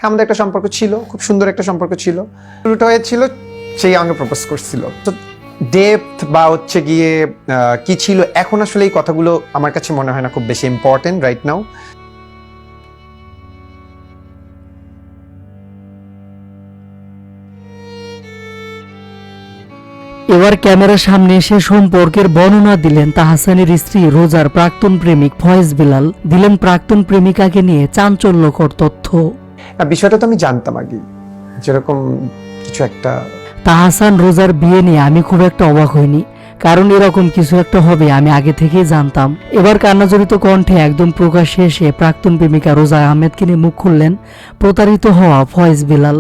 হ্যাঁ, আমাদের একটা সম্পর্ক ছিল, খুব সুন্দর একটা সম্পর্ক ছিল। শুরুটা হয়েছিল সেই আমাকে প্রপোজ করছিল। তো ডেপথ বা হচ্ছে গিয়ে কি ছিল এখন আসলে এই কথাগুলো আমার কাছে মনে হয় না খুব বেশি ইম্পর্টেন্ট রাইট নাও। এবার ক্যামেরার সামনে এসে সম্পর্কের বর্ণনা দিলেন তাহসানের স্ত্রী রোজার প্রাক্তন প্রেমিক ফয়েজ বিলাল, দিলেন প্রাক্তন প্রেমিকাকে নিয়ে চাঞ্চল্যকর তথ্য। বিষয়টা তো আমি জানতাম আগে, যেরকম কিছু একটা। তাহসান রোজার বিয়ে নিয়ে আমি খুব একটা অবাক হইনি, কারণ এরকম কিছু একটা হবে আমি আগে থেকেই জানতাম। এবার কান্নাজড়িত কণ্ঠে একদম প্রকাশ্যে এসে প্রাক্তন প্রেমিকা রোজা আহমেদকে নিয়ে মুখ খুললেন প্রতারিত হওয়া ফয়েজ বিলাল।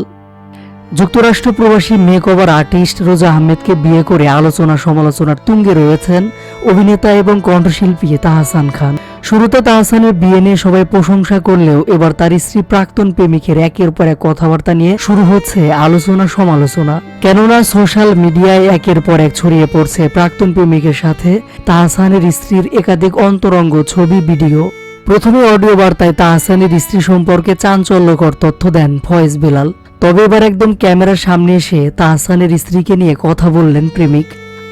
যুক্তরাষ্ট্র প্রবাসী মেকওভার আর্টিস্ট রোজা আহমেদকে বিয়ে করে আলোচনা সমালোচনার তুঙ্গে রয়েছেন অভিনেতা এবং কণ্ঠশিল্পী তাহসান খান। শুরুতে তাহসানের বিয়ে নিয়ে সবাই প্রশংসা করলেও এবার তার স্ত্রী প্রাক্তন প্রেমিকের একের পর এক কথাবার্তা নিয়ে শুরু হচ্ছে আলোচনা সমালোচনা। কেননা সোশ্যাল মিডিয়ায় একের পর এক ছড়িয়ে পড়ছে প্রাক্তন প্রেমিকের সাথে তাহসানের স্ত্রীর একাধিক অন্তরঙ্গ ছবি, ভিডিও। প্রথমে অডিও বার্তায় তাহসানের স্ত্রী সম্পর্কে চাঞ্চল্যকর তথ্য দেন ফয়েজ বিলাল। তবে এবার একদম ক্যামেরার সামনে এসে তাহসানের স্ত্রীকে নিয়ে কথা বললেন প্রেমিক।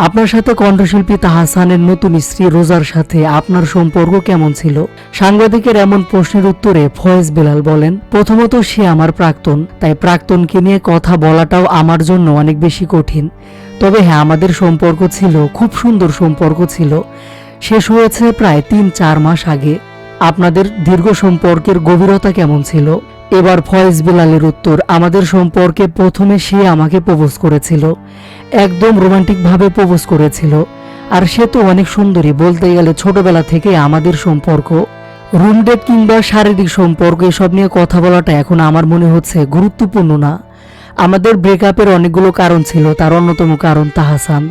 আপনার সাথে কণ্ঠশিল্পী তাহসানের নতুন স্ত্রী রোজার সাথে আপনার সম্পর্ক কেমন ছিল? সাংবাদিকের এমন প্রশ্নের উত্তরে ফয়েজ বিলাল বলেন, প্রথমত সে আমার প্রাক্তন, তাই প্রাক্তনকে নিয়ে কথা বলাটাও আমার জন্য অনেক বেশি কঠিন। তবে হ্যাঁ, আমাদের সম্পর্ক ছিল, খুব সুন্দর সম্পর্ক ছিল। শেষ হয়েছে প্রায় 3-4 মাস আগে। আপনাদের দীর্ঘ সম্পর্কের গভীরতা কেমন ছিল? এবার ফয়েজ বিলালের উত্তর, আমাদের সম্পর্কে প্রথমে সে আমাকে প্রপোজ করেছিল, একদম রোমান্টিক ভাবে প্রপোজ করেছিল। আর সে তো অনেক সুন্দরী, বলতে গেলে ছোটবেলা থেকে আমাদের সম্পর্ক। রুম ডেট কিংবা শারীরিক সম্পর্ক এসব নিয়ে কথা বলাটা এখন আমার মনে হচ্ছে গুরুত্বপূর্ণ না। আমাদের ব্রেকআপের অনেকগুলো কারণ ছিল, তার অন্যতম কারণ তাহসান।